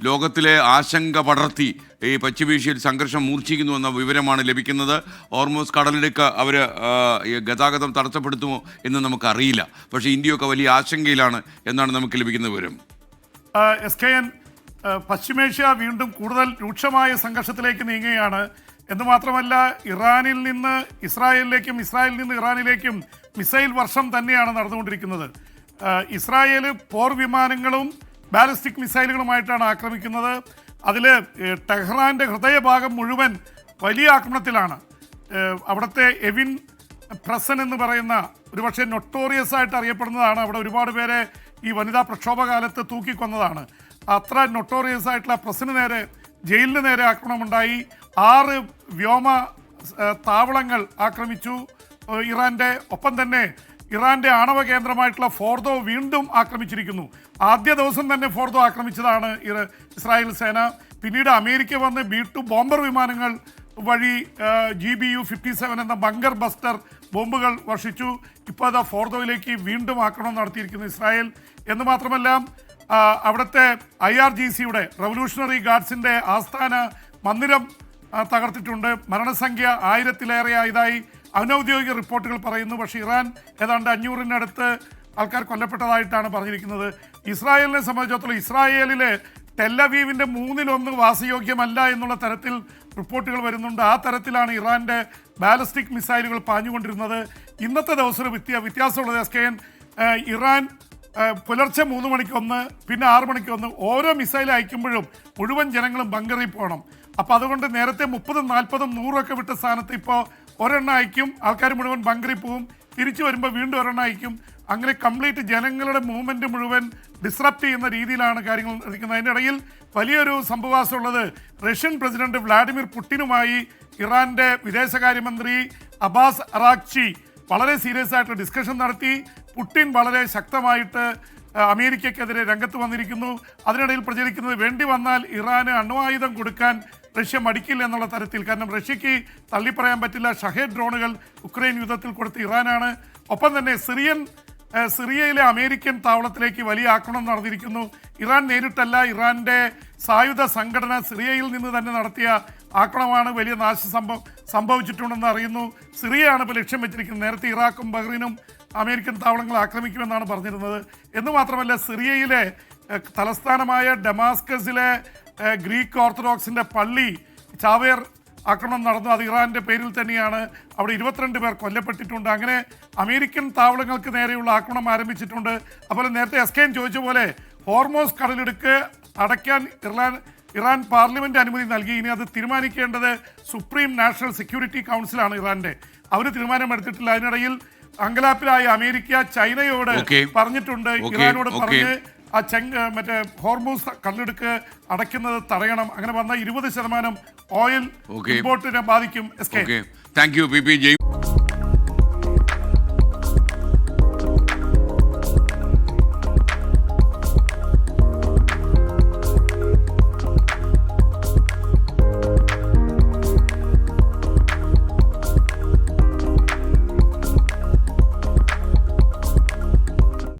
ലോകത്തിലെ ആശങ്ക പടർത്തി ഈ പശ്ചിമേഷ്യയിൽ സംഘർഷം മൂർച്ഛിക്കുന്നുവെന്ന വിവരമാണ് ലഭിക്കുന്നത്. ഹോർമൂസ് കടലിടുക്ക് അവർ ഗതാഗതം തടസ്സപ്പെടുത്തുമോ എന്ന് നമുക്കറിയില്ല. പക്ഷേ ഇന്ത്യയൊക്കെ വലിയ ആശങ്കയിലാണ് എന്നാണ് നമുക്ക് ലഭിക്കുന്ന വിവരം. SKN, പശ്ചിമേഷ്യ വീണ്ടും കൂടുതൽ രൂക്ഷമായ സംഘർഷത്തിലേക്ക് നീങ്ങുകയാണ്. എന്നുമാത്രമല്ല, ഇറാനിൽ നിന്ന് ഇസ്രായേലിലേക്കും ഇസ്രായേലിൽ നിന്ന് ഇറാനിലേക്കും മിസൈൽ വർഷം തന്നെയാണ് നടന്നുകൊണ്ടിരിക്കുന്നത്. ഇസ്രായേൽ പോർ വിമാനങ്ങളും ബാലിസ്റ്റിക് മിസൈലുകളുമായിട്ടാണ് ആക്രമിക്കുന്നത്. അതിൽ ടെഹ്റാൻ്റെ ഹൃദയഭാഗം മുഴുവൻ വലിയ ആക്രമണത്തിലാണ്. അവിടുത്തെ എവിൻ പ്രസൻ എന്ന് പറയുന്ന ഒരുപക്ഷെ നൊട്ടോറിയസ് ആയിട്ട് അറിയപ്പെടുന്നതാണ്. അവിടെ ഒരുപാട് പേരെ ഈ വനിതാ പ്രക്ഷോഭകാലത്ത് തൂക്കിക്കൊന്നതാണ്. അത്ര നൊട്ടോറിയസ് ആയിട്ടുള്ള പ്രസിന് നേരെ, ജയിലിന് നേരെ ആക്രമണമുണ്ടായി. 6 വ്യോമ താവളങ്ങൾ ആക്രമിച്ചു ഇറാൻ്റെ. ഒപ്പം തന്നെ ഇറാൻ്റെ ആണവ കേന്ദ്രമായിട്ടുള്ള ഫോർദോ വീണ്ടും ആക്രമിച്ചിരിക്കുന്നു. ആദ്യ ദിവസം തന്നെ ഫോർദോ ആക്രമിച്ചതാണ് ഇസ്രായേൽ സേന. പിന്നീട് അമേരിക്ക വന്ന് B-2 ബോംബർ വിമാനങ്ങൾ വഴി GBU-57 എന്ന ബങ്കർ ബസ്റ്റർ ബോംബുകൾ വർഷിച്ചു. ഇപ്പോൾ അത് ഫോർദോയിലേക്ക് വീണ്ടും ആക്രമണം നടത്തിയിരിക്കുന്നു ഇസ്രായേൽ. എന്ന് മാത്രമല്ല, അവിടുത്തെ IRGCയുടെ റവല്യൂഷണറി ഗാർഡ്സിൻ്റെ ആസ്ഥാന മന്ദിരം തകർത്തിട്ടുണ്ട്. മരണസംഖ്യ 1000-ലേറെയായതായി അനൗദ്യോഗിക റിപ്പോർട്ടുകൾ പറയുന്നു. പക്ഷേ ഇറാൻ ഏതാണ്ട് 500-നടുത്ത് ആൾക്കാർ കൊല്ലപ്പെട്ടതായിട്ടാണ് പറഞ്ഞിരിക്കുന്നത്. ഇസ്രായേലിനെ സംബന്ധിച്ചിടത്തോളം ഇസ്രായേലിലെ ടെല്ലവീവിൻ്റെ 1/3 വാസയോഗ്യമല്ല എന്നുള്ള തരത്തിൽ റിപ്പോർട്ടുകൾ വരുന്നുണ്ട്. ആ തരത്തിലാണ് ഇറാൻ്റെ ബാലിസ്റ്റിക് മിസൈലുകൾ പാഞ്ഞുകൊണ്ടിരുന്നത്. ഇന്നത്തെ ദിവസം വ്യത്യാസമുള്ളത് SKN, ഇറാൻ പുലർച്ചെ 3 മണിക്കൊന്ന്, പിന്നെ 6 മണിക്കൊന്ന്, ഓരോ മിസൈൽ അയക്കുമ്പോഴും മുഴുവൻ ജനങ്ങളും ബങ്കറിൽ പോകണം. അപ്പോൾ അതുകൊണ്ട് നേരത്തെ 30, 40, 100 വിട്ട സ്ഥാനത്ത് ഇപ്പോൾ ഒരെണ്ണം അയക്കും, ആൾക്കാർ മുഴുവൻ ബങ്കറിൽ പോവും, തിരിച്ചു വരുമ്പോൾ വീണ്ടും ഒരെണ്ണം അയക്കും. അങ്ങനെ കംപ്ലീറ്റ് ജനങ്ങളുടെ മൂവ്മെൻറ്റ് മുഴുവൻ ഡിസ്റപ്റ്റ് ചെയ്യുന്ന രീതിയിലാണ് കാര്യങ്ങൾ നടക്കുന്നത്. അതിൻ്റെ ഇടയിൽ വലിയൊരു സംഭവവാസമുള്ളത്, റഷ്യൻ പ്രസിഡന്റ് വ്ളാഡിമിർ പുടിനുമായി ഇറാൻ്റെ വിദേശകാര്യമന്ത്രി അബ്ബാസ് അറാക്ചി വളരെ സീരിയസ് ആയിട്ട് ഡിസ്കഷൻ നടത്തി. പുടിൻ വളരെ ശക്തമായിട്ട് അമേരിക്കയ്ക്കെതിരെ രംഗത്ത് വന്നിരിക്കുന്നു. അതിനിടയിൽ പ്രചരിക്കുന്നത് വേണ്ടി വന്നാൽ ഇറാന് അണ്വായുധം കൊടുക്കാൻ റഷ്യ മടിക്കില്ല എന്നുള്ള തരത്തിൽ. കാരണം റഷ്യക്ക് തള്ളിപ്പറയാൻ പറ്റില്ല, ഷഹേദ് ഡ്രോണുകൾ ഉക്രൈൻ യുദ്ധത്തിൽ കൊടുത്ത ഇറാനാണ്. ഒപ്പം തന്നെ സിറിയയിലെ അമേരിക്കൻ താവളത്തിലേക്ക് വലിയ ആക്രമണം നടന്നിരിക്കുന്നു. ഇറാൻ നേരിട്ടല്ല, ഇറാൻ്റെ സായുധ സംഘടന സിറിയയിൽ നിന്ന് തന്നെ നടത്തിയ ആക്രമണമാണ്. വലിയ സംഭവിച്ചിട്ടുണ്ടെന്ന് അറിയുന്നു. സിറിയയാണ് ഇപ്പോൾ ലക്ഷ്യം വെച്ചിരിക്കുന്നത്. നേരത്തെ ഇറാഖും ബഹ്റൈനും അമേരിക്കൻ താവളങ്ങൾ ആക്രമിക്കുമെന്നാണ് പറഞ്ഞിരുന്നത്. എന്ന് മാത്രമല്ല, സിറിയയിലെ തലസ്ഥാനമായ ഡമാസ്കസിലെ ഗ്രീക്ക് ഓർത്തഡോക്സിൻ്റെ പള്ളി ചാവേർ ആക്രമണം നടന്നു. അത് ഇറാൻ്റെ പേരിൽ തന്നെയാണ്. അവിടെ 22 പേർ കൊല്ലപ്പെട്ടിട്ടുണ്ട്. അങ്ങനെ അമേരിക്കൻ താവളങ്ങൾക്ക് നേരെയുള്ള ആക്രമണം ആരംഭിച്ചിട്ടുണ്ട്. അതുപോലെ നേരത്തെ SKN ചോദിച്ച പോലെ ഹോർമോസ് കടലിടുക്ക് അടയ്ക്കാൻ ഇറാൻ പാർലമെൻറ്റ് അനുമതി നൽകി. ഇനി അത് തീരുമാനിക്കേണ്ടത് സുപ്രീം നാഷണൽ സെക്യൂരിറ്റി കൗൺസിലാണ് ഇറാൻ്റെ. അവർ തീരുമാനമെടുത്തിട്ടില്ല. അതിനിടയിൽ അങ്കലാപ്പിലായ അമേരിക്ക ചൈനയോട് പറഞ്ഞിട്ടുണ്ട്, ഇറാനോട് പറഞ്ഞ് മറ്റേ ഹോർമൂസ് കടലിടുക്ക് അടയ്ക്കുന്നത് തടയണം. അങ്ങനെ വന്ന 20% ഓയിൽ ഇമ്പോർട്ടിനെ ബാധിക്കും. Thank you.